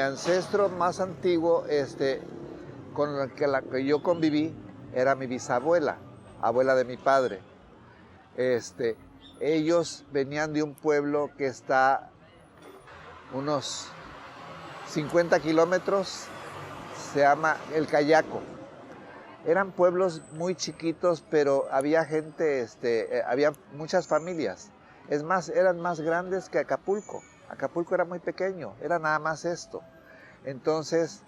ancestro más antiguo, con la que yo conviví, era mi bisabuela, abuela de mi padre. Ellos venían de un pueblo que está unos 50 kilómetros, se llama El Cayaco. Eran pueblos muy chiquitos, pero había gente, había muchas familias. Es más, eran más grandes que Acapulco. Acapulco era muy pequeño, era nada más esto. Entonces,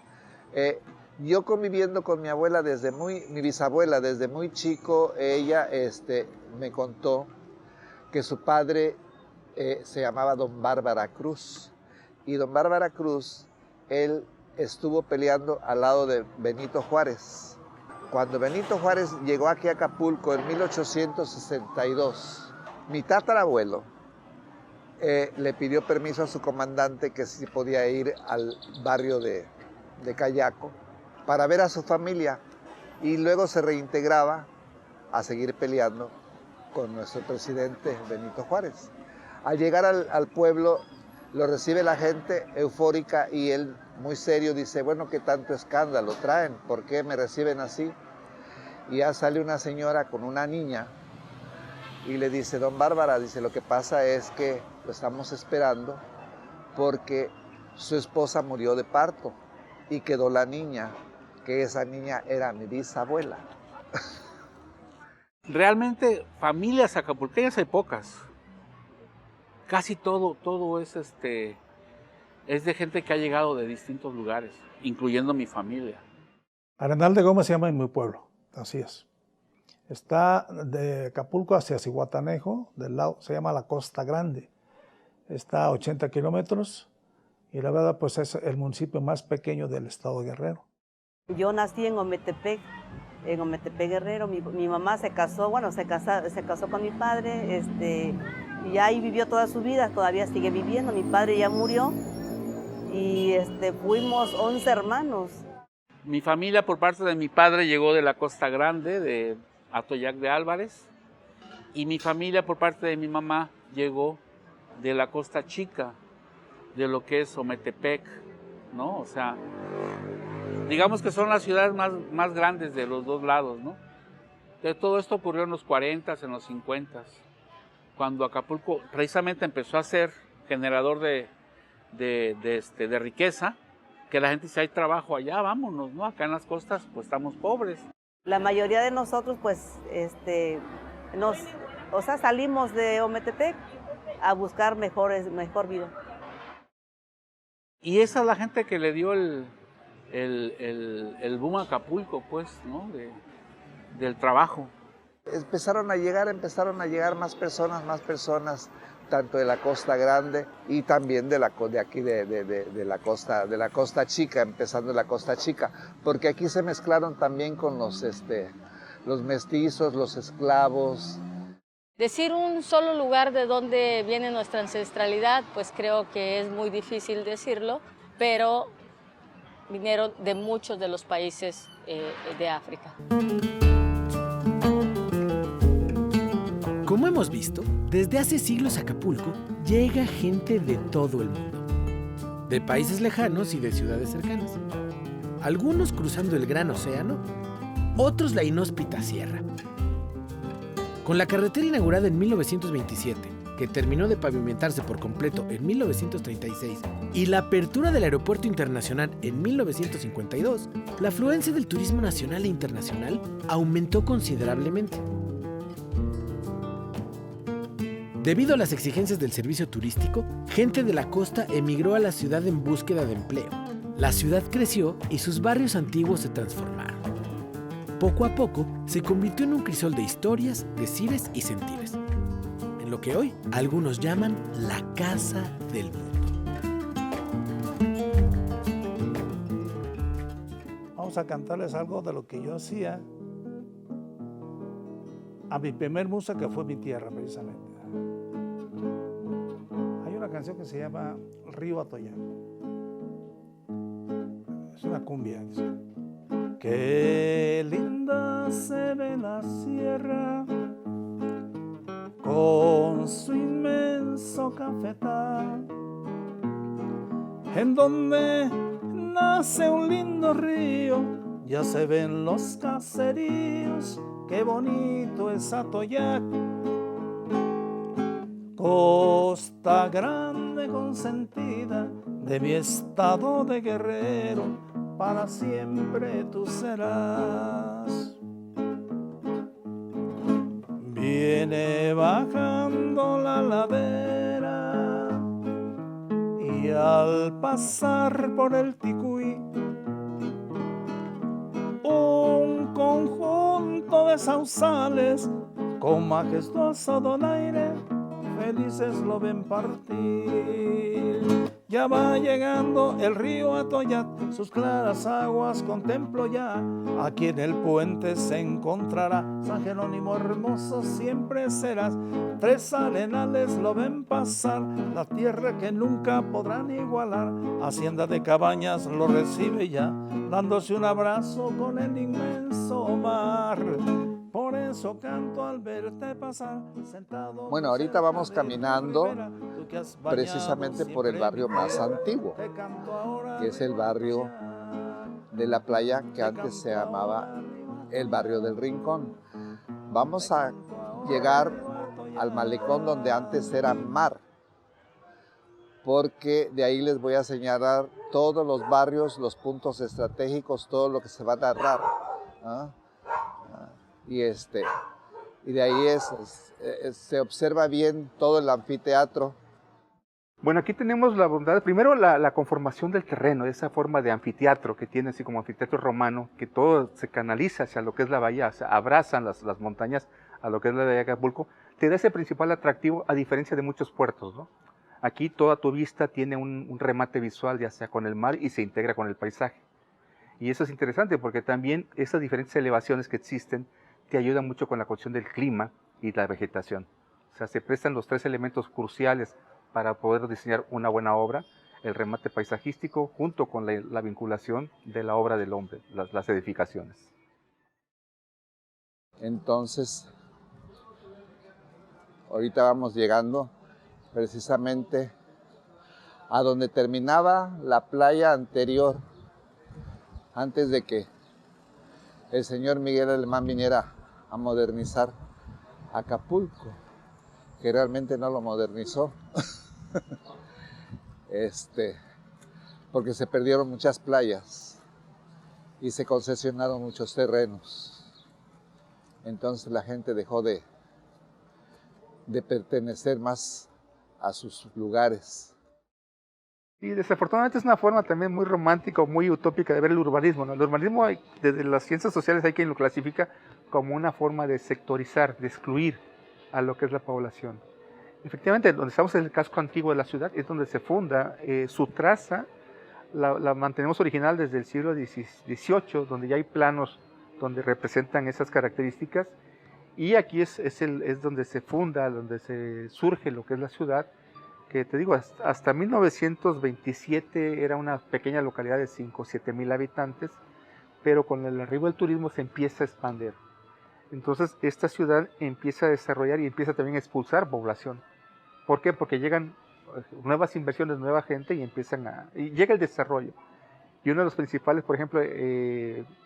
yo conviviendo con mi abuela mi bisabuela desde muy chico, ella me contó que su padre se llamaba Don Bárbara Cruz. Y Don Bárbara Cruz, él estuvo peleando al lado de Benito Juárez. Cuando Benito Juárez llegó aquí a Acapulco en 1862, mi tatarabuelo le pidió permiso a su comandante que si podía ir al barrio de Cayaco para ver a su familia y luego se reintegraba a seguir peleando con nuestro presidente Benito Juárez. Al llegar al pueblo lo recibe la gente eufórica y él muy serio dice, bueno, ¿qué tanto escándalo traen? ¿Por qué me reciben así? Y ya sale una señora con una niña y le dice, don Bárbara, dice, lo que pasa es que lo estamos esperando porque su esposa murió de parto y quedó la niña, que esa niña era mi bisabuela. Realmente familias acapulqueñas hay pocas. Casi todo es de gente que ha llegado de distintos lugares, incluyendo mi familia. Arenal de Gómez se llama en mi pueblo, así es. Está de Acapulco hacia Zihuatanejo, del lado, se llama la Costa Grande. Está a 80 kilómetros y la verdad pues es el municipio más pequeño del estado de Guerrero. Yo nací en Ometepec Guerrero. Mi mamá se casó, se casó con mi padre, y ahí vivió toda su vida, todavía sigue viviendo. Mi padre ya murió y fuimos 11 hermanos. Mi familia por parte de mi padre llegó de la Costa Grande, de Atoyac de Álvarez, y mi familia por parte de mi mamá llegó de la Costa Chica, de lo que es Ometepec, ¿no? O sea, digamos que son las ciudades más grandes de los dos lados, ¿no? Entonces, todo esto ocurrió en los 40s, en los 50s, cuando Acapulco precisamente empezó a ser generador de riqueza, que la gente dice, hay trabajo allá, vámonos, ¿no? Acá en las costas, pues estamos pobres. La mayoría de nosotros, pues, salimos de Ometepec a buscar mejor vida. Y esa es la gente que le dio el boom a Acapulco, pues, ¿no? Del trabajo. Empezaron a llegar más personas, tanto de la Costa Grande y también de aquí de la Costa Chica, empezando de la Costa Chica, porque aquí se mezclaron también con los mestizos, los esclavos. Decir un solo lugar de donde viene nuestra ancestralidad, pues creo que es muy difícil decirlo, pero vinieron de muchos de los países de África. Como hemos visto, desde hace siglos Acapulco llega gente de todo el mundo, de países lejanos y de ciudades cercanas. Algunos cruzando el gran océano, otros la inhóspita sierra. Con la carretera inaugurada en 1927, que terminó de pavimentarse por completo en 1936, y la apertura del aeropuerto internacional en 1952, la afluencia del turismo nacional e internacional aumentó considerablemente. Debido a las exigencias del servicio turístico, gente de la costa emigró a la ciudad en búsqueda de empleo. La ciudad creció y sus barrios antiguos se transformaron. Poco a poco se convirtió en un crisol de historias, decires y sentires, en lo que hoy algunos llaman la casa del mundo. Vamos a cantarles algo de lo que yo hacía a mi primer musa, que fue mi tierra precisamente. Hay una canción que se llama Río Atoyac. Es una cumbia. Dice, qué linda se ve la sierra con su inmenso cafetal, en donde nace un lindo río, ya se ven los caseríos, qué bonito es Atoyac. Costa Grande consentida de mi estado de Guerrero, para siempre tú serás. Viene bajando la ladera y al pasar por el Ticuí, un conjunto de sausales con majestuoso donaire, felices lo ven partir. Ya va llegando el río Atoyac, sus claras aguas contemplo ya. Aquí en el puente se encontrará San Jerónimo hermoso siempre serás. 3 arenales lo ven pasar, la tierra que nunca podrán igualar. Hacienda de Cabañas lo recibe ya, dándose un abrazo con el inmenso mar. Por eso canto al verte pasar, sentado. Bueno, ahorita vamos caminando precisamente por el barrio más antiguo, que es el barrio de la playa, que antes se llamaba el barrio del Rincón. Vamos a llegar al malecón donde antes era mar, porque de ahí les voy a señalar todos los barrios, los puntos estratégicos, todo lo que se va a narrar. Y de ahí se observa bien todo el anfiteatro. Bueno, aquí tenemos la bondad, primero la conformación del terreno, esa forma de anfiteatro que tiene, así como anfiteatro romano, que todo se canaliza hacia lo que es la bahía, o sea, abrazan las montañas a lo que es la bahía de Acapulco, te da ese principal atractivo a diferencia de muchos puertos, ¿no? Aquí toda tu vista tiene un remate visual, ya sea con el mar y se integra con el paisaje. Y eso es interesante porque también esas diferentes elevaciones que existen te ayudan mucho con la cuestión del clima y la vegetación. O sea, se prestan los 3 elementos cruciales para poder diseñar una buena obra: el remate paisajístico junto con la vinculación de la obra del hombre, las edificaciones. Entonces, ahorita vamos llegando precisamente a donde terminaba la playa anterior, antes de que el señor Miguel Alemán viniera a modernizar Acapulco, que realmente no lo modernizó, porque se perdieron muchas playas y se concesionaron muchos terrenos. Entonces la gente dejó de pertenecer más a sus lugares. Y desafortunadamente es una forma también muy romántica o muy utópica de ver el urbanismo, ¿no? El urbanismo, desde las ciencias sociales hay quien lo clasifica como una forma de sectorizar, de excluir a lo que es la población. Efectivamente, donde estamos en el casco antiguo de la ciudad es donde se funda. Su traza la mantenemos original desde el siglo XVIII, donde ya hay planos donde representan esas características, y aquí es donde se funda, donde se surge lo que es la ciudad, que te digo, hasta 1927 era una pequeña localidad de 5 o 7 mil habitantes, pero con el arribo del turismo se empieza a expandir. Entonces esta ciudad empieza a desarrollar y empieza también a expulsar población. ¿Por qué? Porque llegan nuevas inversiones, nueva gente y llega el desarrollo. Y uno de los principales, por ejemplo,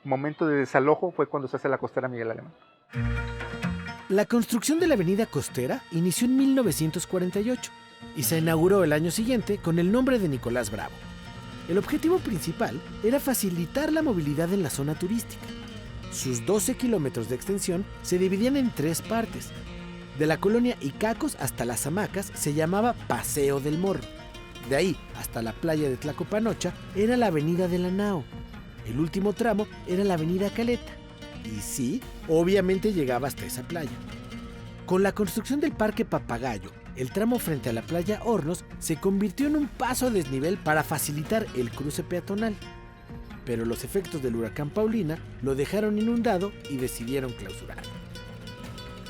momentos de desalojo fue cuando se hace la costera Miguel Alemán. La construcción de la avenida costera inició en 1948 y se inauguró el año siguiente con el nombre de Nicolás Bravo. El objetivo principal era facilitar la movilidad en la zona turística. Sus 12 kilómetros de extensión se dividían en 3 partes. De la colonia Icacos hasta Las Hamacas se llamaba Paseo del Morro. De ahí hasta la playa de Tlacopanocha era la avenida de la Nao. El último tramo era la avenida Caleta. Y sí, obviamente llegaba hasta esa playa. Con la construcción del Parque Papagayo, el tramo frente a la playa Hornos se convirtió en un paso a desnivel para facilitar el cruce peatonal. Pero los efectos del huracán Paulina lo dejaron inundado y decidieron clausurar.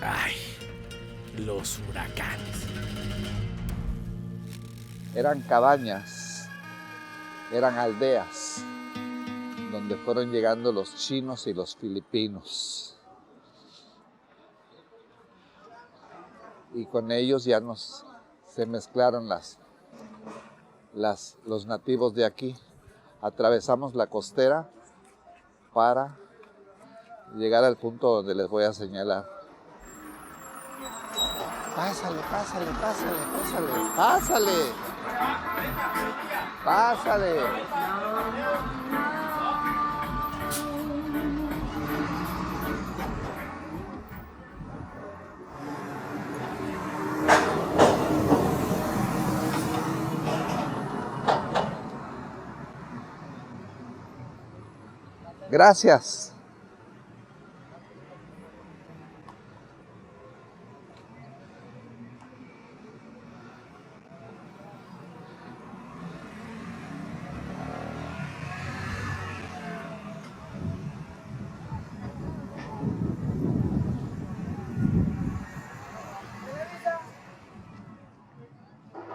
¡Ay! Los huracanes. Eran cabañas, eran aldeas, donde fueron llegando los chinos y los filipinos. Y con ellos ya se mezclaron los nativos de aquí, atravesamos la costera para llegar al punto donde les voy a señalar. Pásale, pásale, pásale, pásale, pásale. Pásale. Gracias.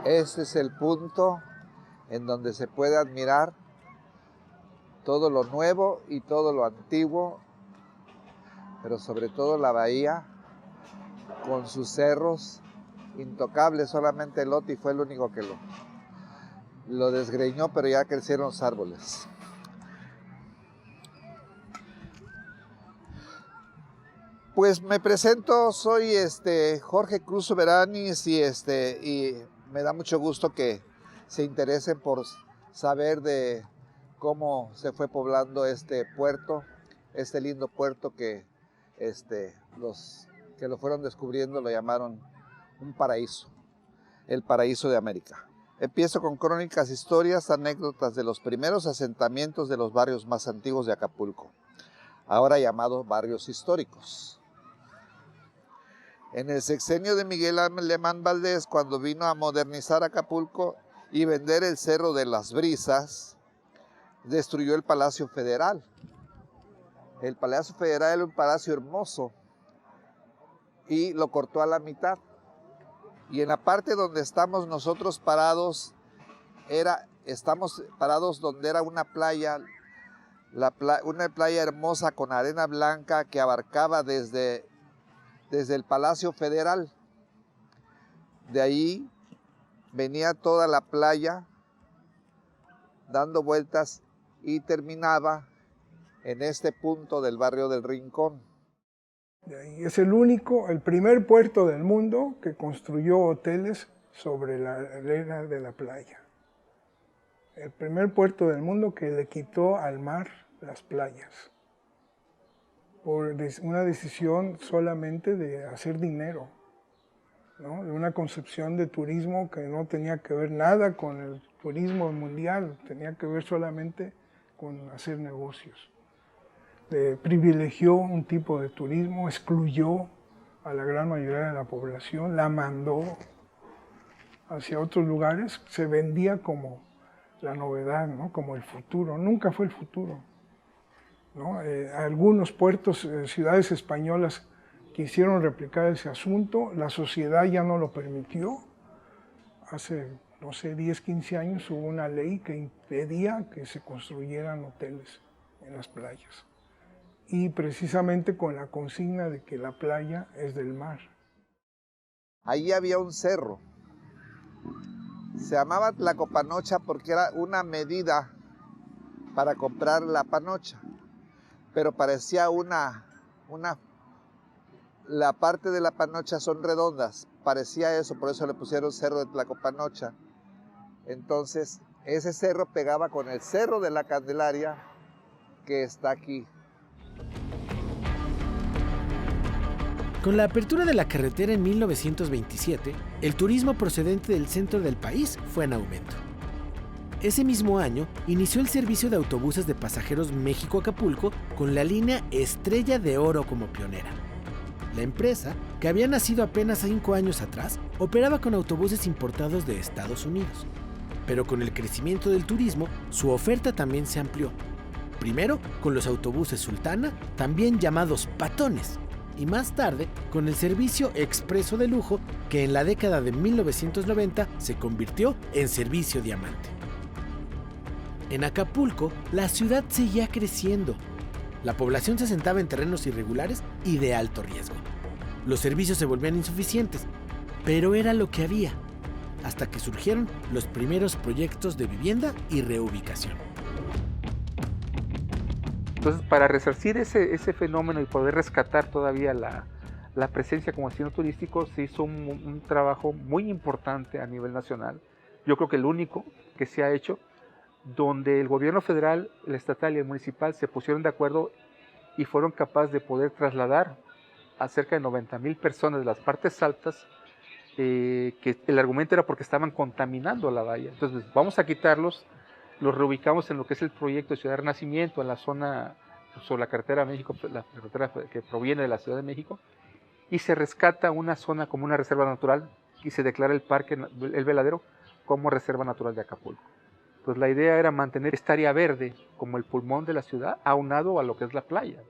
Ese es el punto en donde se puede admirar todo lo nuevo y todo lo antiguo, pero sobre todo la bahía con sus cerros intocables. Solamente Loti fue el único que lo desgreñó, pero ya crecieron los árboles. Pues me presento, soy Jorge Cruz Soberanis y me da mucho gusto que se interesen por saber de cómo se fue poblando este puerto, este lindo puerto que los que lo fueron descubriendo lo llamaron un paraíso, el paraíso de América. Empiezo con crónicas, historias, anécdotas de los primeros asentamientos de los barrios más antiguos de Acapulco, ahora llamados barrios históricos. En el sexenio de Miguel Alemán Valdés, cuando vino a modernizar Acapulco y vender el Cerro de las Brisas, destruyó el Palacio Federal. El Palacio Federal era un palacio hermoso y lo cortó a la mitad. Y en la parte donde estamos nosotros parados, estamos parados donde era una playa, una playa hermosa con arena blanca que abarcaba desde el Palacio Federal. De ahí venía toda la playa dando vueltas y terminaba en este punto del barrio del Rincón. Es el primer puerto del mundo que construyó hoteles sobre la arena de la playa. El primer puerto del mundo que le quitó al mar las playas, por una decisión solamente de hacer dinero, ¿no? De una concepción de turismo que no tenía que ver nada con el turismo mundial, tenía que ver solamente con hacer negocios. Privilegió un tipo de turismo, excluyó a la gran mayoría de la población, la mandó hacia otros lugares, se vendía como la novedad, ¿no? Como el futuro. Nunca fue el futuro, ¿no? Algunos puertos, ciudades españolas quisieron replicar ese asunto, la sociedad ya no lo permitió. Hace, no sé, 10, 15 años hubo una ley que impedía que se construyeran hoteles en las playas. Y precisamente con la consigna de que la playa es del mar. Ahí había un cerro. Se llamaba Tlacopanocha porque era una medida para comprar la panocha. Pero parecía la parte de la panocha son redondas. Parecía eso, por eso le pusieron Cerro de Tlacopanocha. Entonces, ese cerro pegaba con el Cerro de la Candelaria que está aquí. Con la apertura de la carretera en 1927, el turismo procedente del centro del país fue en aumento. Ese mismo año, inició el servicio de autobuses de pasajeros México-Acapulco con la línea Estrella de Oro como pionera. La empresa, que había nacido apenas 5 años atrás, operaba con autobuses importados de Estados Unidos. Pero con el crecimiento del turismo, su oferta también se amplió. Primero con los autobuses Sultana, también llamados Patones, y más tarde con el servicio expreso de lujo que en la década de 1990 se convirtió en servicio Diamante. En Acapulco, la ciudad seguía creciendo. La población se asentaba en terrenos irregulares y de alto riesgo. Los servicios se volvían insuficientes, pero era lo que había, hasta que surgieron los primeros proyectos de vivienda y reubicación. Entonces, para resarcir ese fenómeno y poder rescatar todavía la presencia como destino turístico, se hizo un trabajo muy importante a nivel nacional. Yo creo que el único que se ha hecho, donde el gobierno federal, el estatal y el municipal se pusieron de acuerdo y fueron capaces de poder trasladar a cerca de 90,000 personas de las partes altas, que el argumento era porque estaban contaminando la bahía. Entonces, vamos a quitarlos, los reubicamos en lo que es el proyecto de Ciudad de Renacimiento, en la zona sobre la carretera México, la carretera que proviene de la Ciudad de México, y se rescata una zona como una reserva natural y se declara el parque, el Veladero, como reserva natural de Acapulco. Pues la idea era mantener esta área verde como el pulmón de la ciudad, aunado a lo que es la playa.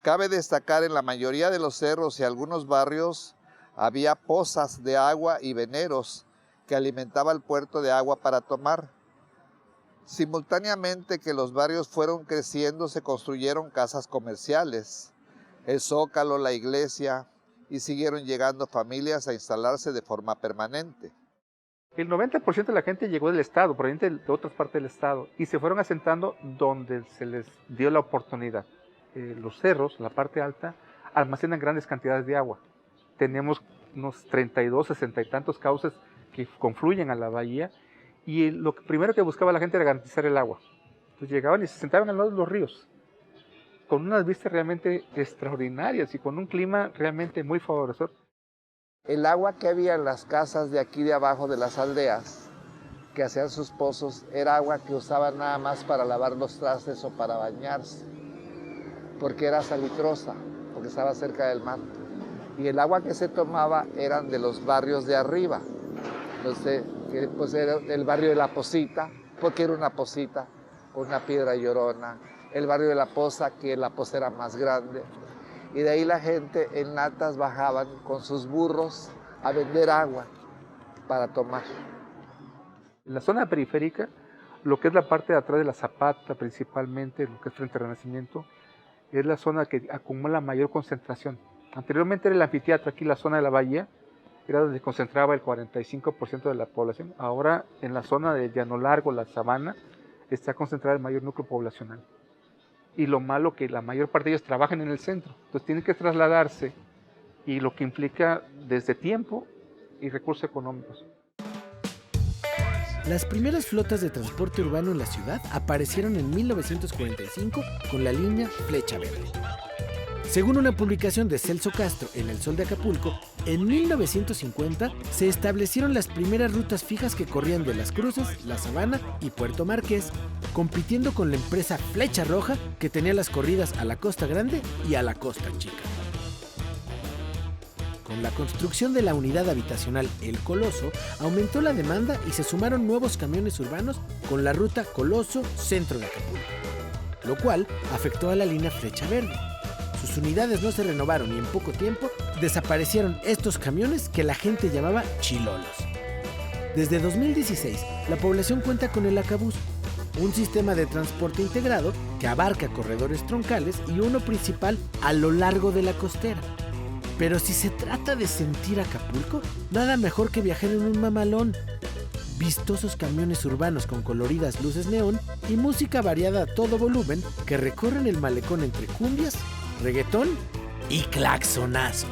Cabe destacar en la mayoría de los cerros y algunos barrios había pozas de agua y veneros que alimentaba el puerto de agua para tomar. Simultáneamente que los barrios fueron creciendo, se construyeron casas comerciales, el Zócalo, la iglesia, y siguieron llegando familias a instalarse de forma permanente. El 90% de la gente llegó del estado, proveniente de otras partes del estado, y se fueron asentando donde se les dio la oportunidad. Los cerros, la parte alta, almacenan grandes cantidades de agua. Tenemos unos 32, 60 y tantos cauces que confluyen a la bahía, y lo primero que buscaba la gente era garantizar el agua. Entonces llegaban y se sentaban al lado de los ríos, con unas vistas realmente extraordinarias y con un clima realmente muy favorecedor. El agua que había en las casas de aquí de abajo de las aldeas, que hacían sus pozos, era agua que usaban nada más para lavar los trastes o para bañarse, porque era salitrosa, porque estaba cerca del mar. Y el agua que se tomaba eran de los barrios de arriba. Entonces, pues era el barrio de La Posita, porque era una posita con una piedra llorona. El barrio de La Poza, que la poza era más grande. Y de ahí la gente en latas bajaban con sus burros a vender agua para tomar. En la zona periférica, lo que es la parte de atrás de la Zapata, principalmente, lo que es frente al Renacimiento, es la zona que acumula mayor concentración. Anteriormente era el anfiteatro, aquí la zona de la bahía, era donde se concentraba el 45% de la población. Ahora en la zona de Llano Largo, la Sabana, está concentrado el mayor núcleo poblacional. Y lo malo que la mayor parte de ellos trabajan en el centro, entonces tienen que trasladarse, y lo que implica desde tiempo y recursos económicos. Las primeras flotas de transporte urbano en la ciudad aparecieron en 1945 con la línea Flecha Verde. Según una publicación de Celso Castro en El Sol de Acapulco, en 1950 se establecieron las primeras rutas fijas que corrían de Las Cruces, La Sabana y Puerto Marqués, compitiendo con la empresa Flecha Roja, que tenía las corridas a la Costa Grande y a la Costa Chica. Con la construcción de la unidad habitacional El Coloso, aumentó la demanda y se sumaron nuevos camiones urbanos con la ruta Coloso-Centro de Acapulco, lo cual afectó a la línea Flecha Verde. Sus unidades no se renovaron y en poco tiempo desaparecieron estos camiones que la gente llamaba chilolos. Desde 2016, la población cuenta con el Acabús, un sistema de transporte integrado que abarca corredores troncales y uno principal a lo largo de la costera. Pero si se trata de sentir Acapulco, nada mejor que viajar en un mamalón. Vistosos camiones urbanos con coloridas luces neón y música variada a todo volumen que recorren el malecón entre cumbias, reggaetón y claxonazos.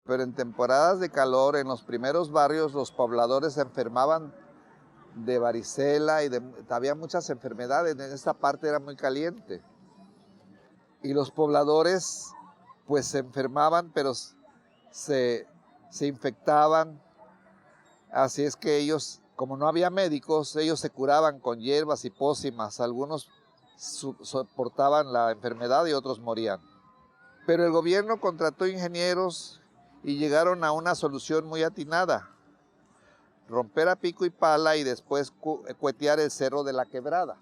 Pero en temporadas de calor, en los primeros barrios, los pobladores se enfermaban de varicela y había muchas enfermedades. En esta parte era muy caliente. Y los pobladores pues se enfermaban, pero se infectaban. Así es que ellos, como no había médicos, ellos se curaban con hierbas y pócimas. Algunos soportaban la enfermedad y otros morían. Pero el gobierno contrató ingenieros y llegaron a una solución muy atinada: romper a pico y pala y después cuetear el cerro de la Quebrada.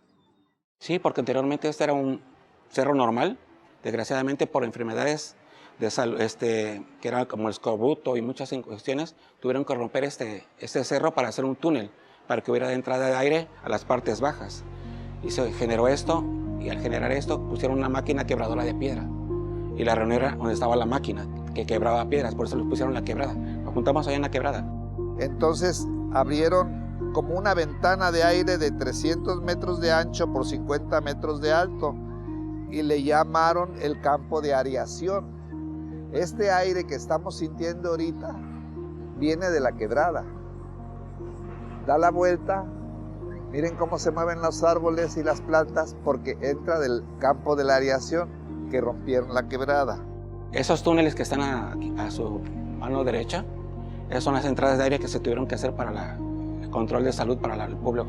Sí, porque anteriormente este era un cerro normal, Desgraciadamente por enfermedades de salud, que eran como el escorbuto y muchas cuestiones, tuvieron que romper este cerro para hacer un túnel, para que hubiera de entrada de aire a las partes bajas. Y se generó esto, y al generar esto pusieron una máquina quebradora de piedra. Y la reunión era donde estaba la máquina que quebraba piedras, por eso le pusieron la quebrada. Nos juntamos allá en la quebrada. Entonces abrieron como una ventana de aire de 300 metros de ancho por 50 metros de alto y le llamaron el campo de aireación. Este aire que estamos sintiendo ahorita viene de la quebrada. Da la vuelta, miren cómo se mueven los árboles y las plantas porque entra del campo de la aireación que rompieron la quebrada. Esos túneles que están a su mano derecha, esas son las entradas de aire que se tuvieron que hacer para el control de salud para el pueblo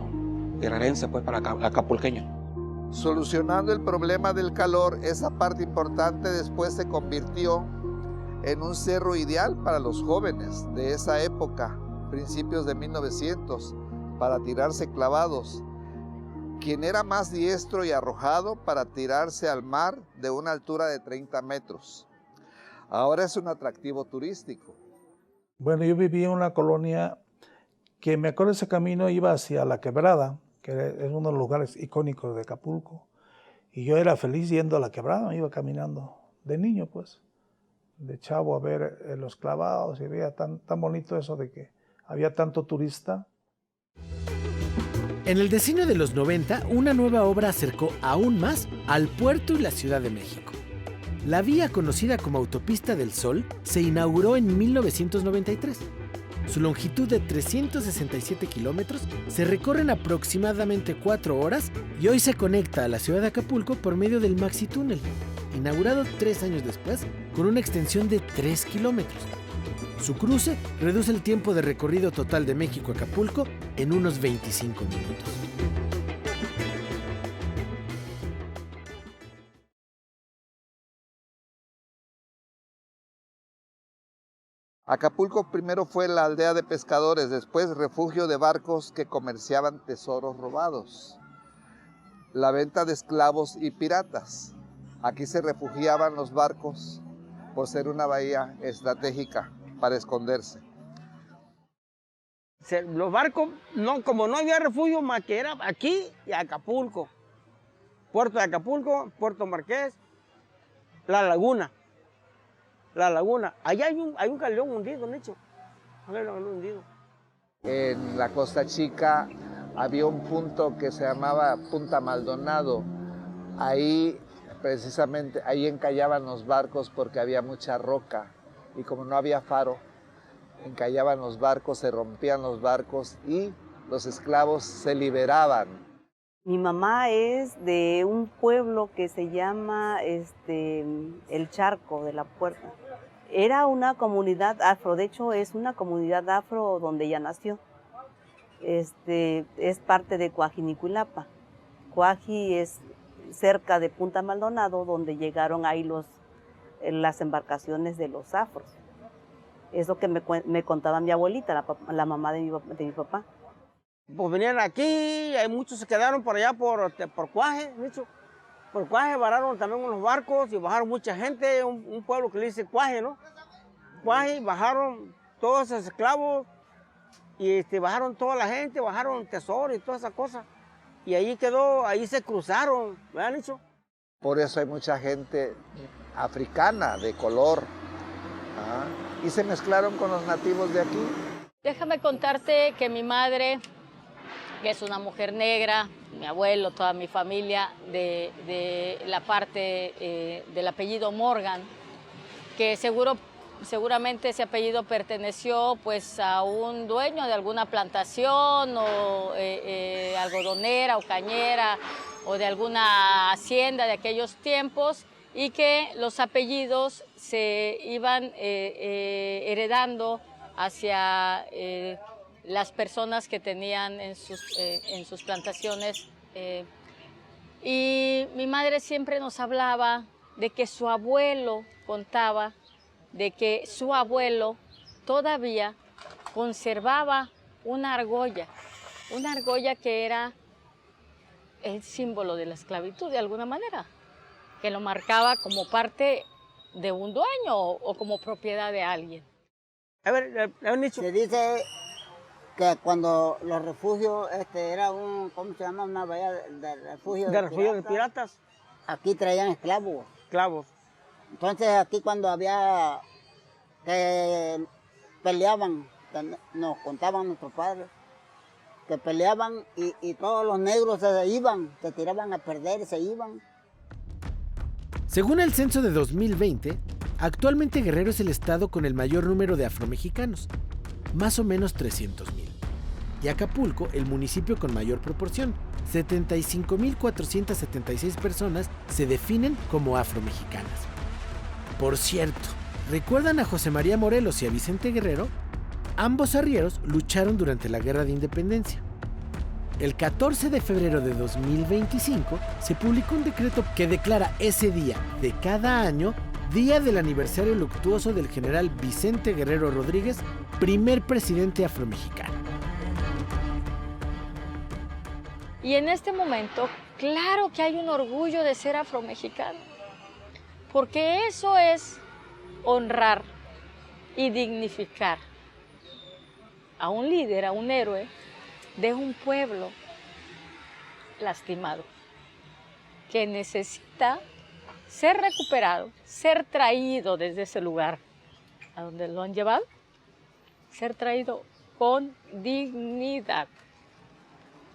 guerrerense, pues para el acapulqueño. Solucionando el problema del calor, esa parte importante después se convirtió en un cerro ideal para los jóvenes de esa época, principios de 1900, para tirarse clavados. Quien era más diestro y arrojado para tirarse al mar de una altura de 30 metros. Ahora es un atractivo turístico. Bueno, yo viví en una colonia que me acuerdo ese camino iba hacia la quebrada, que es uno de los lugares icónicos de Acapulco. Y yo era feliz yendo a la quebrada, me iba caminando de niño, pues, de chavo a ver los clavados y veía tan bonito eso de que había tanto turista. En el decenio de los 90, una nueva obra acercó aún más al puerto y la Ciudad de México. La vía conocida como Autopista del Sol se inauguró en 1993. Su longitud de 367 kilómetros se recorre en aproximadamente 4 horas y hoy se conecta a la ciudad de Acapulco por medio del Maxi Túnel, inaugurado 3 años después con una extensión de 3 kilómetros. Su cruce reduce el tiempo de recorrido total de México a Acapulco en unos 25 minutos. Acapulco primero fue la aldea de pescadores, después refugio de barcos que comerciaban tesoros robados. La venta de esclavos y piratas. Aquí se refugiaban los barcos por ser una bahía estratégica para esconderse. Los barcos, como no había refugio más que era aquí y Acapulco. Puerto de Acapulco, Puerto Marqués, La Laguna. Allá hay un galeón hundido, Nicho. En la Costa Chica había un punto que se llamaba Punta Maldonado. Ahí, precisamente, ahí encallaban los barcos porque había mucha roca. Y como no había faro, encallaban los barcos, se rompían los barcos y los esclavos se liberaban. Mi mamá es de un pueblo que se llama El Charco de la Puerta. Era una comunidad afro, de hecho es una comunidad afro donde ella nació. Es parte de Coajinicuilapa. Coaji es cerca de Punta Maldonado, donde llegaron ahí las embarcaciones de los afros. Es lo que me contaba mi abuelita, la mamá de mi papá. Pues venían aquí, hay muchos se quedaron por allá por Cuaje, Nicho. Por Cuaje vararon también unos barcos y bajaron mucha gente, un pueblo que le dice Cuaje, ¿no? Cuaje, bajaron todos esos esclavos y bajaron toda la gente, bajaron tesoros y todas esas cosas. Y ahí quedó, ahí se cruzaron, ¿verdad, Nicho? Por eso hay mucha gente africana de color. Y se mezclaron con los nativos de aquí. Déjame contarte que mi madre, que es una mujer negra, mi abuelo, toda mi familia, de la parte del apellido Morgan, que seguramente ese apellido perteneció pues a un dueño de alguna plantación o algodonera o cañera o de alguna hacienda de aquellos tiempos, y que los apellidos se iban heredando hacia las personas que tenían en sus plantaciones. Y mi madre siempre nos hablaba de que su abuelo contaba de que su abuelo todavía conservaba una argolla que era el símbolo de la esclavitud de alguna manera. que lo marcaba como parte de un dueño o como propiedad de alguien. A ver, Nicho. Se dice que cuando los refugios, era un, ¿cómo se llama? Una bahía de refugio de piratas. Aquí traían esclavos. Esclavos. Entonces aquí cuando había que peleaban, nos contaban nuestros padres, que peleaban y todos los negros se iban, se tiraban a perder y se iban. Según el censo de 2020, actualmente Guerrero es el estado con el mayor número de afromexicanos, más o menos 300,000. Y Acapulco, el municipio con mayor proporción, 75,476 personas se definen como afromexicanas. Por cierto, ¿recuerdan a José María Morelos y a Vicente Guerrero? Ambos arrieros lucharon durante la Guerra de Independencia. El 14 de febrero de 2025 se publicó un decreto que declara ese día de cada año día del aniversario luctuoso del general Vicente Guerrero Rodríguez, primer presidente afromexicano. Y en este momento, claro que hay un orgullo de ser afromexicano, porque eso es honrar y dignificar a un líder, a un héroe de un pueblo lastimado, que necesita ser recuperado, ser traído desde ese lugar a donde lo han llevado, ser traído con dignidad,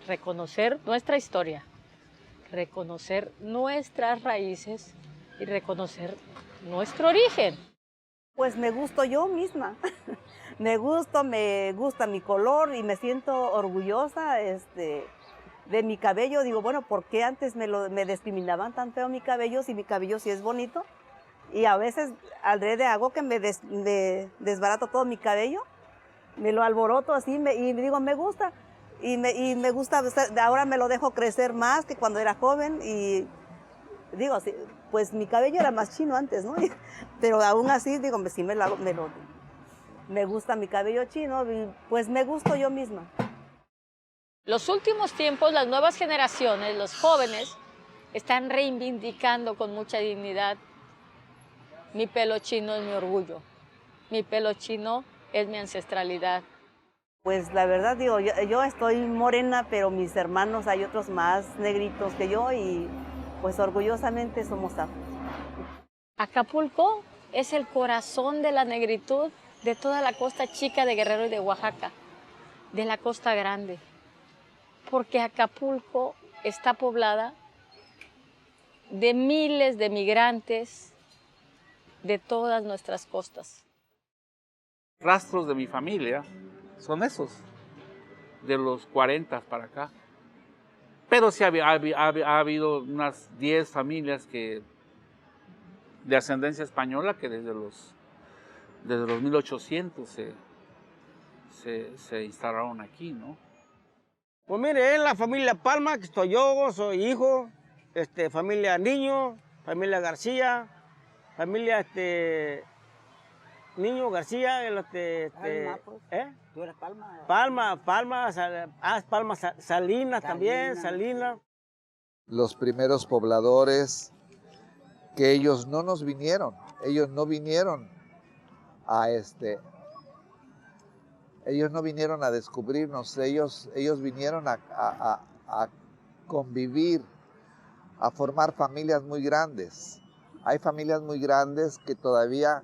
reconocer nuestra historia, reconocer nuestras raíces y reconocer nuestro origen. Pues me gusto yo misma, me gusta mi color y me siento orgullosa de mi cabello. Digo, bueno, ¿por qué antes me discriminaban tan feo mi cabello si mi cabello sí es bonito? Y a veces alrededor hago que me desbarato todo mi cabello, me lo alboroto así y digo, me gusta. Y me gusta, ahora me lo dejo crecer más que cuando era joven y digo, sí, pues mi cabello era más chino antes, ¿no? Pero aún así, digo, sí me gusta mi cabello chino y pues me gusto yo misma. Los últimos tiempos, las nuevas generaciones, los jóvenes, están reivindicando con mucha dignidad: mi pelo chino es mi orgullo, mi pelo chino es mi ancestralidad. Pues la verdad, digo, yo estoy morena, pero mis hermanos hay otros más negritos que yo y pues orgullosamente somos afros. Acapulco es el corazón de la negritud de toda la costa chica de Guerrero y de Oaxaca, de la Costa Grande, porque Acapulco está poblada de miles de migrantes de todas nuestras costas. Rastros de mi familia son esos, de los 40 para acá. Pero sí ha habido unas 10 familias de ascendencia española que desde los 1800 se instalaron aquí, ¿no? Pues mire, es la familia Palma, que estoy yo, soy hijo, familia Niño, familia García, familia Niño García, Palma, pues. ¿Tú eres Palma? Palma, Salinas también, Salinas. Los primeros pobladores, que ellos no nos vinieron, ellos no vinieron a ellos no vinieron a descubrirnos, ellos vinieron a convivir, a formar familias muy grandes. Hay familias muy grandes que todavía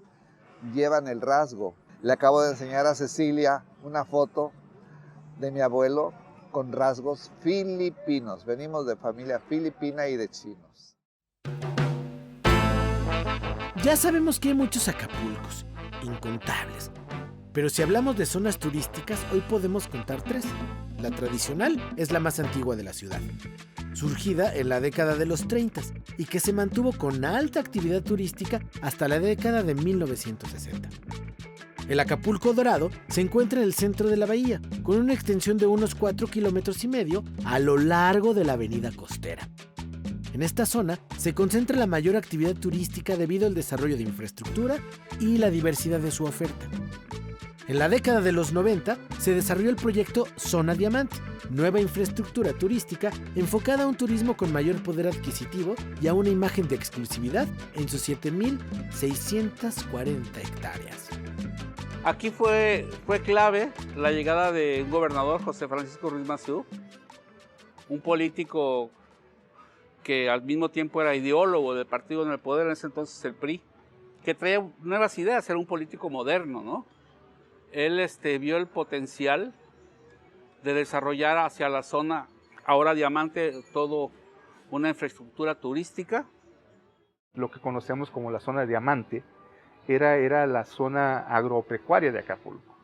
llevan el rasgo. Le acabo de enseñar a Cecilia una foto de mi abuelo con rasgos filipinos. Venimos de familia filipina y de chinos. Ya sabemos que hay muchos Acapulcos, incontables. Pero si hablamos de zonas turísticas, hoy podemos contar 3. La tradicional es la más antigua de la ciudad, surgida en la década de los 30 y que se mantuvo con alta actividad turística hasta la década de 1960. El Acapulco Dorado se encuentra en el centro de la bahía, con una extensión de unos 4,5 kilómetros a lo largo de la avenida costera. En esta zona se concentra la mayor actividad turística debido al desarrollo de infraestructura y la diversidad de su oferta. En la década de los 90 se desarrolló el proyecto Zona Diamante, nueva infraestructura turística enfocada a un turismo con mayor poder adquisitivo y a una imagen de exclusividad en sus 7.640 hectáreas. Aquí fue clave la llegada de un gobernador, José Francisco Ruiz Massieu, un político que al mismo tiempo era ideólogo del partido en el poder, en ese entonces el PRI, que traía nuevas ideas, era un político moderno, ¿no? Él vio el potencial de desarrollar hacia la zona, ahora Diamante, todo una infraestructura turística. Lo que conocemos como la zona de Diamante era la zona agropecuaria de Acapulco.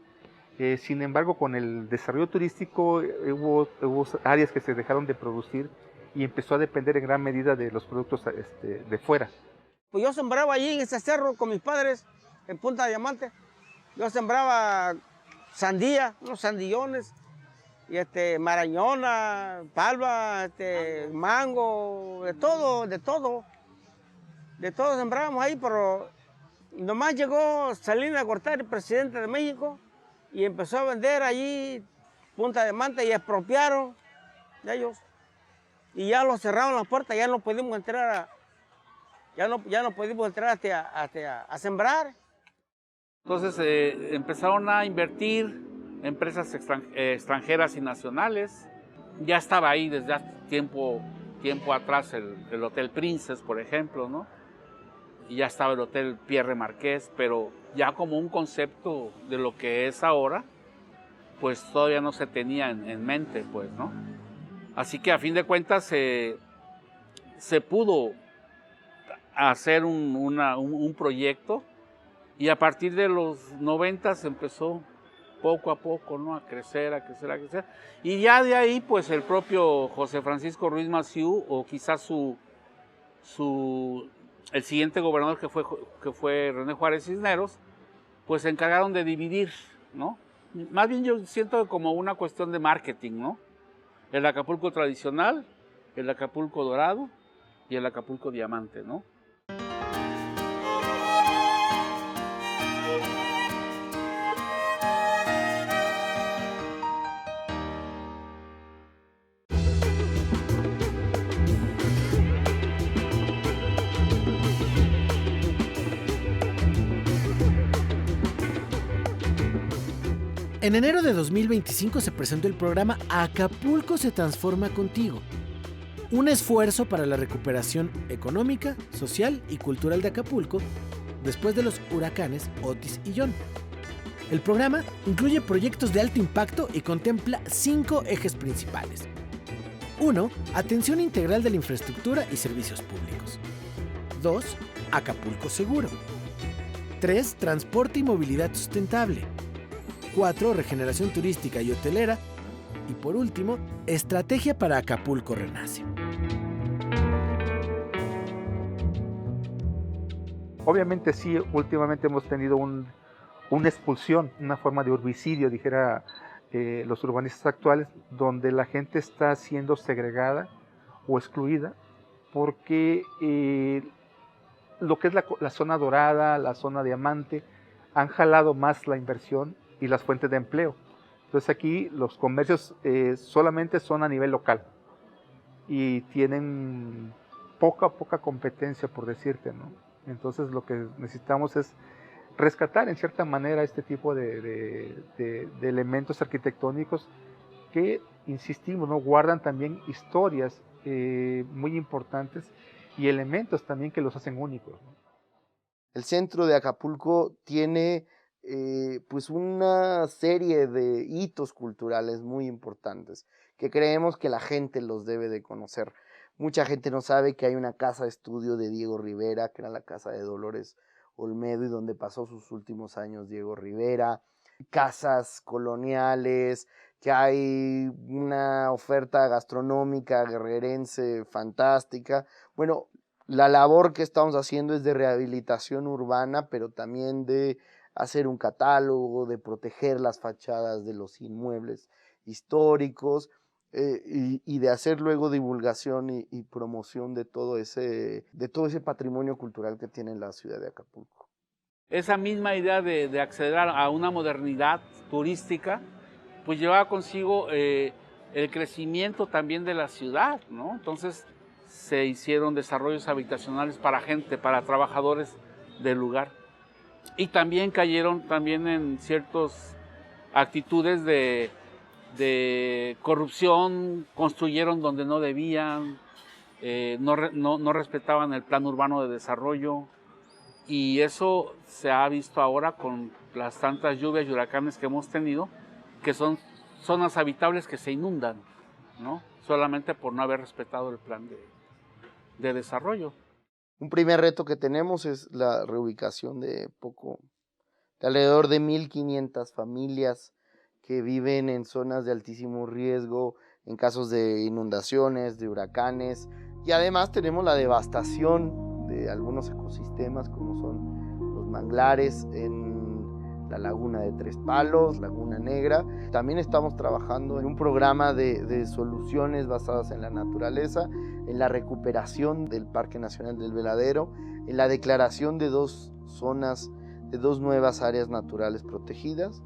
Sin embargo, con el desarrollo turístico hubo áreas que se dejaron de producir y empezó a depender en gran medida de los productos de fuera. Pues yo sembraba allí en ese cerro con mis padres, en Punta Diamante. Yo sembraba sandía, unos sandillones, y marañona, palva, mango, de todo. De todo sembrábamos ahí, pero nomás llegó Salinas Gortari, el presidente de México, y empezó a vender allí Punta Diamante y expropiaron de ellos. Y ya lo cerraron las puertas, ya no pudimos entrar a sembrar. Entonces empezaron a invertir empresas extranjeras y nacionales. Ya estaba ahí desde hace tiempo atrás el Hotel Princess, por ejemplo, ¿no? Y ya estaba el Hotel Pierre Marqués, pero ya como un concepto de lo que es ahora, pues todavía no se tenía en mente, pues, ¿no? Así que a fin de cuentas se pudo hacer un proyecto, y a partir de los 90 se empezó poco a poco, ¿no? a crecer. Y ya de ahí, pues el propio José Francisco Ruiz Massieu, o quizás el siguiente gobernador que fue René Juárez Cisneros, pues se encargaron de dividir, ¿no? Más bien yo siento como una cuestión de marketing, ¿no? El Acapulco tradicional, el Acapulco dorado y el Acapulco diamante, ¿no? En enero de 2025 se presentó el programa Acapulco se transforma contigo, un esfuerzo para la recuperación económica, social y cultural de Acapulco después de los huracanes Otis y John. El programa incluye proyectos de alto impacto y contempla 5 ejes principales. 1. Atención integral de la infraestructura y servicios públicos. 2. Acapulco seguro. 3. Transporte y movilidad sustentable. 4. Regeneración turística y hotelera. Y por último, estrategia para Acapulco Renace. Obviamente sí, últimamente hemos tenido una expulsión, una forma de urbicidio, dijera los urbanistas actuales, donde la gente está siendo segregada o excluida porque lo que es la zona dorada, la zona diamante, han jalado más la inversión y las fuentes de empleo. Entonces aquí los comercios solamente son a nivel local y tienen poca competencia, por decirte, ¿no? Entonces lo que necesitamos es rescatar en cierta manera este tipo de elementos arquitectónicos que, insistimos, ¿no? guardan también historias muy importantes y elementos también que los hacen únicos, ¿no? El centro de Acapulco tiene pues una serie de hitos culturales muy importantes que creemos que la gente los debe de conocer. Mucha gente no sabe que hay una casa de estudio de Diego Rivera, que era la casa de Dolores Olmedo y donde pasó sus últimos años Diego Rivera, casas coloniales, que hay una oferta gastronómica guerrerense fantástica. Bueno, la labor que estamos haciendo es de rehabilitación urbana, pero también de hacer un catálogo, de proteger las fachadas de los inmuebles históricos y de hacer luego divulgación y promoción de todo ese patrimonio cultural que tiene la ciudad de Acapulco. Esa misma idea de acceder a una modernidad turística, pues llevaba consigo el crecimiento también de la ciudad, ¿no? Entonces se hicieron desarrollos habitacionales para gente, para trabajadores del lugar. Y también cayeron también en ciertas actitudes de corrupción, construyeron donde no debían, no respetaban el plan urbano de desarrollo, y eso se ha visto ahora con las tantas lluvias y huracanes que hemos tenido, que son zonas habitables que se inundan, ¿no? Solamente por no haber respetado el plan de desarrollo. Un primer reto que tenemos es la reubicación de alrededor de 1.500 familias que viven en zonas de altísimo riesgo, en casos de inundaciones, de huracanes, y además tenemos la devastación de algunos ecosistemas como son los manglares en la laguna de Tres Palos, Laguna Negra. También estamos trabajando en un programa de soluciones basadas en la naturaleza, en la recuperación del Parque Nacional del Veladero, en la declaración de 2 zonas, de 2 nuevas áreas naturales protegidas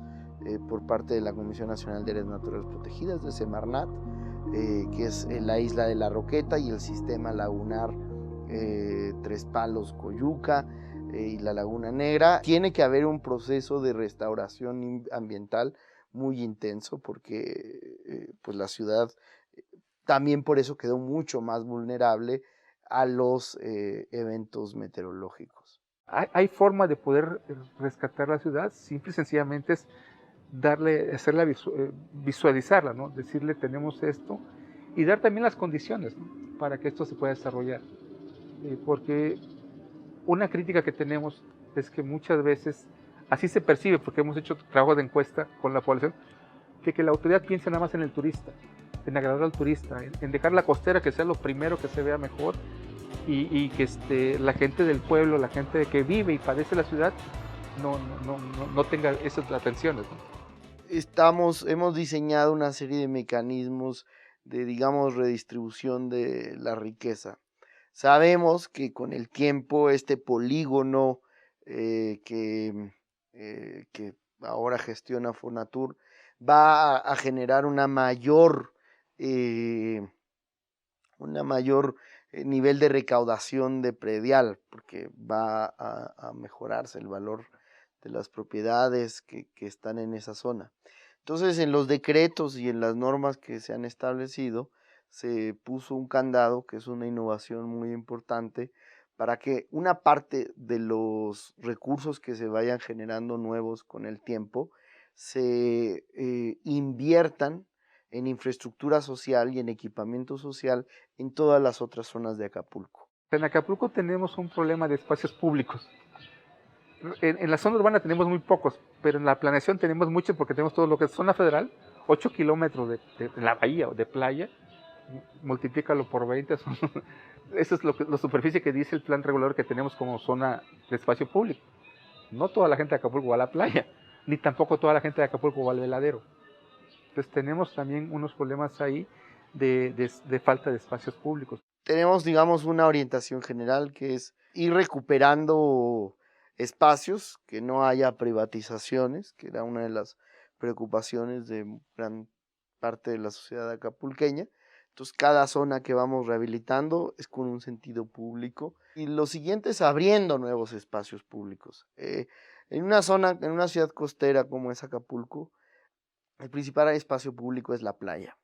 por parte de la Comisión Nacional de Áreas Naturales Protegidas, de Semarnat, que es la isla de La Roqueta y el sistema lagunar Tres Palos, Coyuca y la Laguna Negra. Tiene que haber un proceso de restauración ambiental muy intenso porque pues la ciudad también por eso quedó mucho más vulnerable a los eventos meteorológicos. Hay forma de poder rescatar la ciudad, simple y sencillamente es hacerla visualizarla, ¿no? Decirle tenemos esto y dar también las condiciones, ¿no? Para que esto se pueda desarrollar. Porque una crítica que tenemos es que muchas veces así se percibe, porque hemos hecho trabajo de encuesta con la población, que la autoridad piensa nada más en el turista, en agradar al turista, en dejar la costera que sea lo primero que se vea mejor y que la gente del pueblo, la gente que vive y padece la ciudad no tenga esas atenciones, ¿no? Hemos diseñado una serie de mecanismos de, digamos, redistribución de la riqueza. Sabemos que con el tiempo este polígono que ahora gestiona Fonatur va a generar una mayor nivel de recaudación de predial, porque va a mejorarse el valor de las propiedades que están en esa zona. Entonces, en los decretos y en las normas que se han establecido, se puso un candado, que es una innovación muy importante, para que una parte de los recursos que se vayan generando nuevos con el tiempo se inviertan en infraestructura social y en equipamiento social en todas las otras zonas de Acapulco. En Acapulco tenemos un problema de espacios públicos. En la zona urbana tenemos muy pocos, pero en la planeación tenemos muchos porque tenemos todo lo que es zona federal, 8 kilómetros de la bahía o de playa, multiplícalo por 20, eso es la superficie que dice el plan regulador que tenemos como zona de espacio público. No toda la gente de Acapulco va a la playa, ni tampoco toda la gente de Acapulco va al veladero. Entonces tenemos también unos problemas ahí de falta de espacios públicos. Tenemos, digamos, una orientación general que es ir recuperando espacios, que no haya privatizaciones, que era una de las preocupaciones de gran parte de la sociedad acapulqueña. Entonces, cada zona que vamos rehabilitando es con un sentido público. Y lo siguiente es abriendo nuevos espacios públicos. En una ciudad costera como es Acapulco, el principal espacio público es la playa.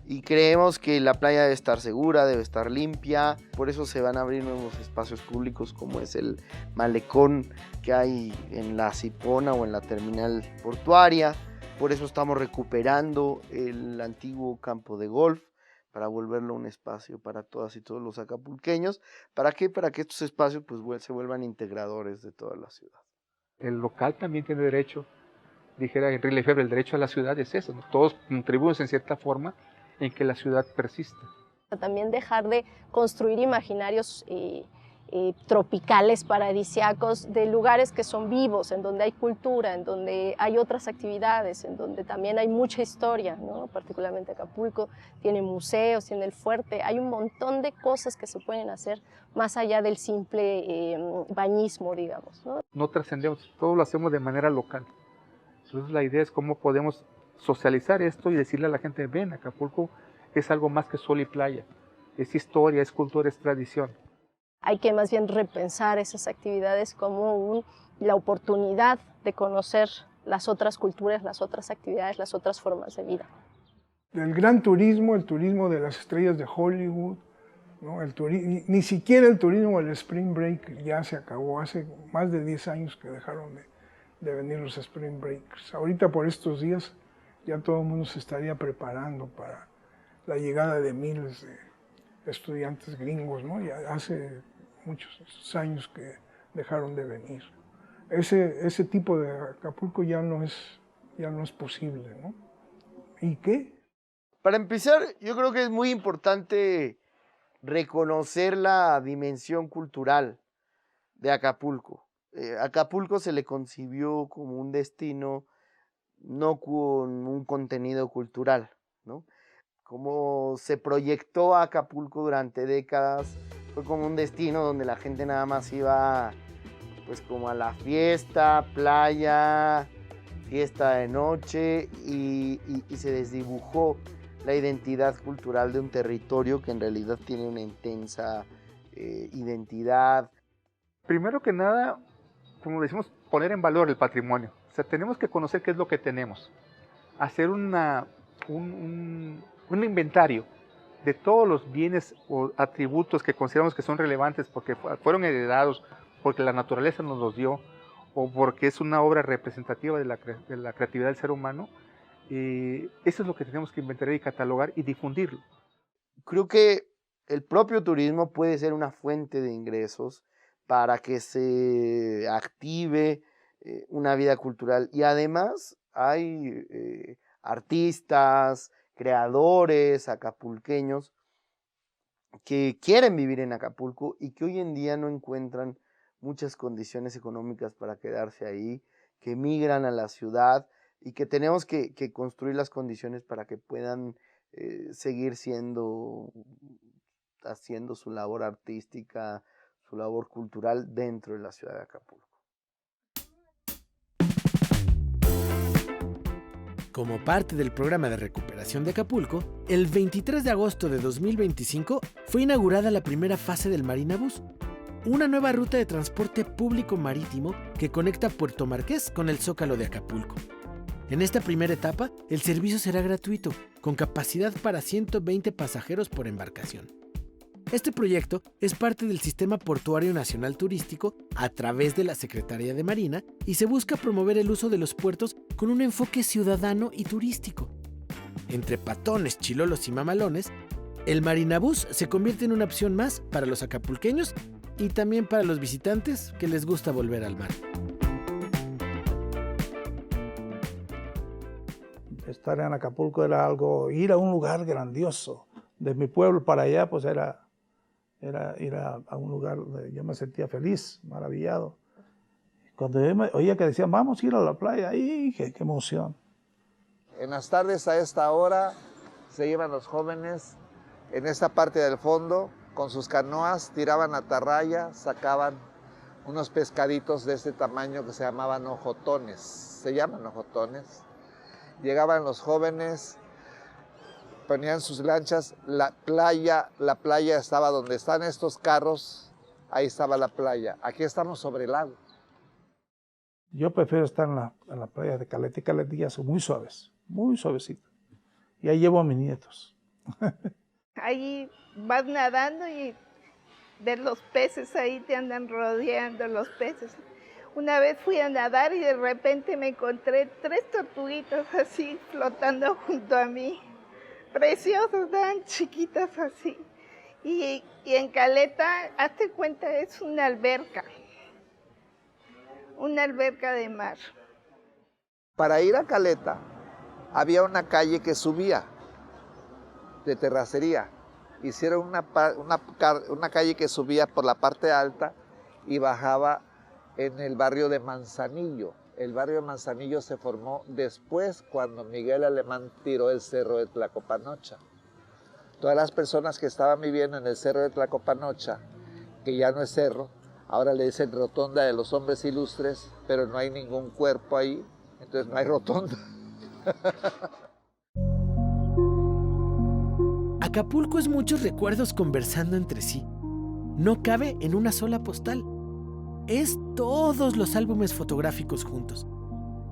Y creemos que la playa debe estar segura, debe estar limpia. Por eso se van a abrir nuevos espacios públicos como es el malecón que hay en la Cipona o en la terminal portuaria. Por eso estamos recuperando el antiguo campo de golf para volverlo un espacio para todas y todos los acapulqueños. ¿Para qué? Para que estos espacios pues, se vuelvan integradores de toda la ciudad. El local también tiene derecho, dijera Henry Lefebvre, el derecho a la ciudad es eso, ¿no? Todos contribuyen en cierta forma en que la ciudad persista. También dejar de construir imaginarios tropicales paradisíacos, de lugares que son vivos, en donde hay cultura, en donde hay otras actividades, en donde también hay mucha historia, ¿no? Particularmente Acapulco tiene museos, tiene el fuerte, hay un montón de cosas que se pueden hacer más allá del simple bañismo, digamos, ¿no? No trascendemos, todo lo hacemos de manera local. Entonces la idea es cómo podemos socializar esto y decirle a la gente, ven, Acapulco es algo más que sol y playa, es historia, es cultura, es tradición. Hay que más bien repensar esas actividades como la oportunidad de conocer las otras culturas, las otras actividades, las otras formas de vida. El gran turismo, el turismo de las estrellas de Hollywood, ¿no? Ni siquiera el turismo del Spring Break ya se acabó. Hace más de 10 años que dejaron de venir los Spring Breakers. Ahorita por estos días ya todo el mundo se estaría preparando para la llegada de miles de estudiantes gringos, ¿no? Ya hace muchos años que dejaron de venir. Ese tipo de Acapulco ya no es posible, ¿no? ¿Y qué? Para empezar, yo creo que es muy importante reconocer la dimensión cultural de Acapulco. Acapulco se le concibió como un destino no con un contenido cultural, ¿no? Como se proyectó a Acapulco durante décadas, fue como un destino donde la gente nada más iba pues como a la fiesta, playa, fiesta de noche y se desdibujó la identidad cultural de un territorio que en realidad tiene una intensa identidad. Primero que nada, como decimos, poner en valor el patrimonio. O sea, tenemos que conocer qué es lo que tenemos, hacer un inventario de todos los bienes o atributos que consideramos que son relevantes porque fueron heredados, porque la naturaleza nos los dio o porque es una obra representativa de la creatividad del ser humano. Eso es lo que tenemos que inventar y catalogar y difundirlo. Creo que el propio turismo puede ser una fuente de ingresos para que se active una vida cultural y además hay artistas, creadores acapulqueños que quieren vivir en Acapulco y que hoy en día no encuentran muchas condiciones económicas para quedarse ahí, que migran a la ciudad y que tenemos que construir las condiciones para que puedan seguir haciendo su labor artística, su labor cultural dentro de la ciudad de Acapulco. Como parte del programa de recuperación de Acapulco, el 23 de agosto de 2025 fue inaugurada la primera fase del Marinabús, una nueva ruta de transporte público marítimo que conecta Puerto Marqués con el Zócalo de Acapulco. En esta primera etapa, el servicio será gratuito, con capacidad para 120 pasajeros por embarcación. Este proyecto es parte del Sistema Portuario Nacional Turístico a través de la Secretaría de Marina y se busca promover el uso de los puertos con un enfoque ciudadano y turístico. Entre patones, chilolos y mamalones, el Marinabús se convierte en una opción más para los acapulqueños y también para los visitantes que les gusta volver al mar. Estar en Acapulco era algo, ir a un lugar grandioso. De mi pueblo para allá, pues era ir a un lugar donde yo me sentía feliz, maravillado. Cuando yo oía que decían, vamos a ir a la playa, ¡ay, qué emoción! En las tardes a esta hora se iban los jóvenes en esta parte del fondo con sus canoas, tiraban atarraya, sacaban unos pescaditos de este tamaño que se llamaban ojotones, se llaman ojotones. Llegaban los jóvenes, ponían sus lanchas, la playa estaba donde están estos carros, ahí estaba la playa. Aquí estamos sobre el lago. Yo prefiero estar en la playa de Caleta y Caletilla, son muy suaves, muy suavecitos. Y ahí llevo a mis nietos. Ahí vas nadando y ves los peces ahí, te andan rodeando los peces. Una vez fui a nadar y de repente me encontré 3 tortuguitas así flotando junto a mí. Preciosas, tan chiquitas así. Y en Caleta, hazte cuenta, es una alberca de mar. Para ir a Caleta había una calle que subía de terracería. hicieron una calle que subía por la parte alta y bajaba en el barrio de Manzanillo. El barrio de Manzanillo se formó después cuando Miguel Alemán tiró el cerro de Tlacopanocha. Todas las personas que estaban viviendo en el cerro de Tlacopanocha, que ya no es cerro, ahora le dicen rotonda de los hombres ilustres, pero no hay ningún cuerpo ahí, entonces no hay rotonda. Acapulco es muchos recuerdos conversando entre sí. No cabe en una sola postal. Es todos los álbumes fotográficos juntos.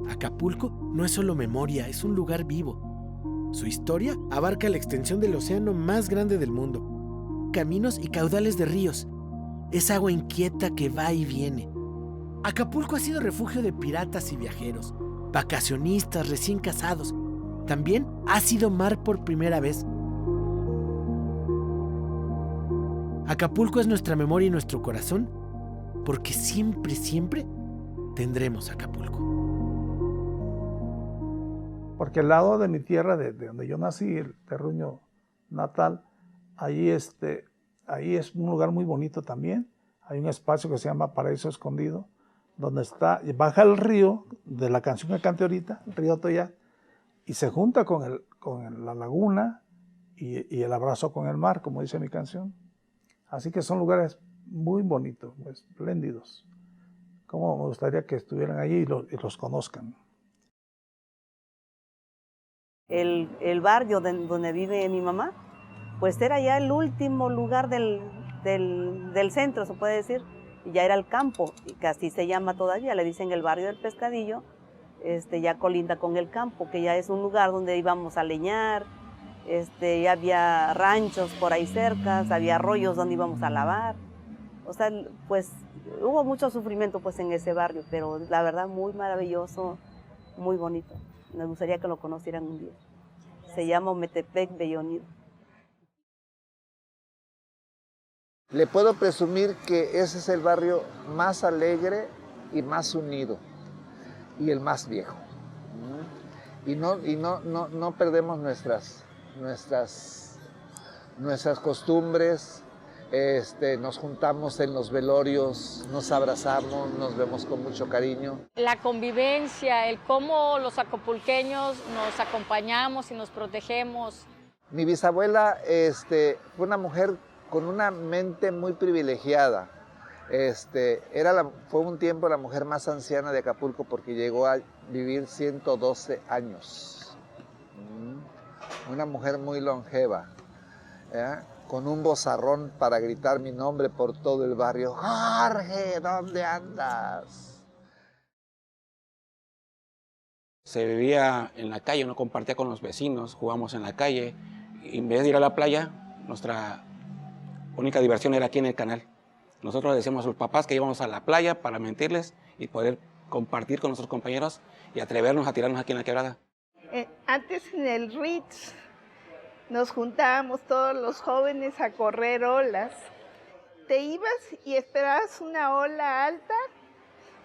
Acapulco no es solo memoria, es un lugar vivo. Su historia abarca la extensión del océano más grande del mundo. Caminos y caudales de ríos. Es agua inquieta que va y viene. Acapulco ha sido refugio de piratas y viajeros, vacacionistas, recién casados. También ha sido mar por primera vez. Acapulco es nuestra memoria y nuestro corazón, porque siempre, siempre tendremos Acapulco. Porque al lado de mi tierra, de donde yo nací, el terruño natal, ahí es un lugar muy bonito también. Hay un espacio que se llama Paraíso Escondido, donde baja el río de la canción que canté ahorita, el río Atoyac, y se junta con la laguna y el abrazo con el mar, como dice mi canción. Así que son lugares muy bonitos, muy espléndidos. Como me gustaría que estuvieran allí y los conozcan. El barrio donde vive mi mamá, pues era ya el último lugar del centro, se puede decir, y ya era el campo, y que así se llama todavía, le dicen el barrio del Pescadillo, ya colinda con el campo, que ya es un lugar donde íbamos a leñar, ya había ranchos por ahí cerca, había arroyos donde íbamos a lavar, o sea, pues hubo mucho sufrimiento pues en ese barrio, pero la verdad muy maravilloso, muy bonito. Me gustaría que lo conocieran un día. Se llama Ometepec Bellonido. Le puedo presumir que ese es el barrio más alegre y más unido y el más viejo. Y no perdemos nuestras costumbres. Nos juntamos en los velorios, nos abrazamos, nos vemos con mucho cariño. La convivencia, el cómo los acapulqueños nos acompañamos y nos protegemos. Mi bisabuela fue una mujer con una mente muy privilegiada. Fue un tiempo la mujer más anciana de Acapulco porque llegó a vivir 112 años. Una mujer muy longeva, con un vozarrón para gritar mi nombre por todo el barrio. Jorge, ¿dónde andas? Se vivía en la calle, uno compartía con los vecinos, jugábamos en la calle. Y en vez de ir a la playa, nuestra única diversión era aquí en el canal. Nosotros le decíamos a sus papás que íbamos a la playa para mentirles y poder compartir con nuestros compañeros y atrevernos a tirarnos aquí en la quebrada. Antes en el Ritz nos juntábamos todos los jóvenes a correr olas. Te ibas y esperabas una ola alta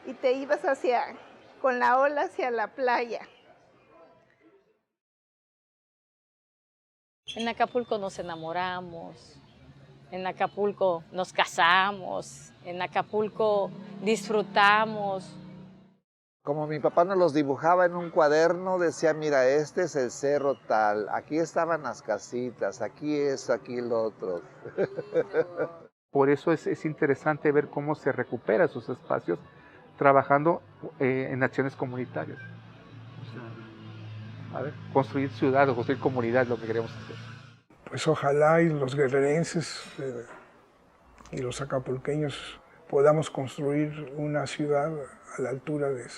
y te ibas con la ola hacia la playa. En Acapulco nos enamoramos, en Acapulco nos casamos, en Acapulco disfrutamos. Como mi papá nos los dibujaba en un cuaderno, decía, mira, este es el cerro tal, aquí estaban las casitas, aquí lo otro. Por eso es interesante ver cómo se recupera esos espacios trabajando en acciones comunitarias. Construir ciudad o construir comunidad es lo que queremos hacer. Pues ojalá y los guerrerenses y los acapulqueños podamos construir una ciudad a la altura de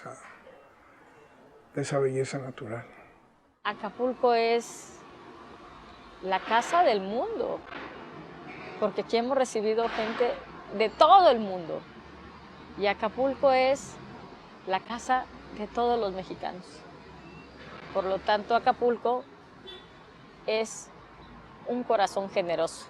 esa belleza natural. Acapulco es la casa del mundo, porque aquí hemos recibido gente de todo el mundo. Y Acapulco es la casa de todos los mexicanos. Por lo tanto, Acapulco es un corazón generoso.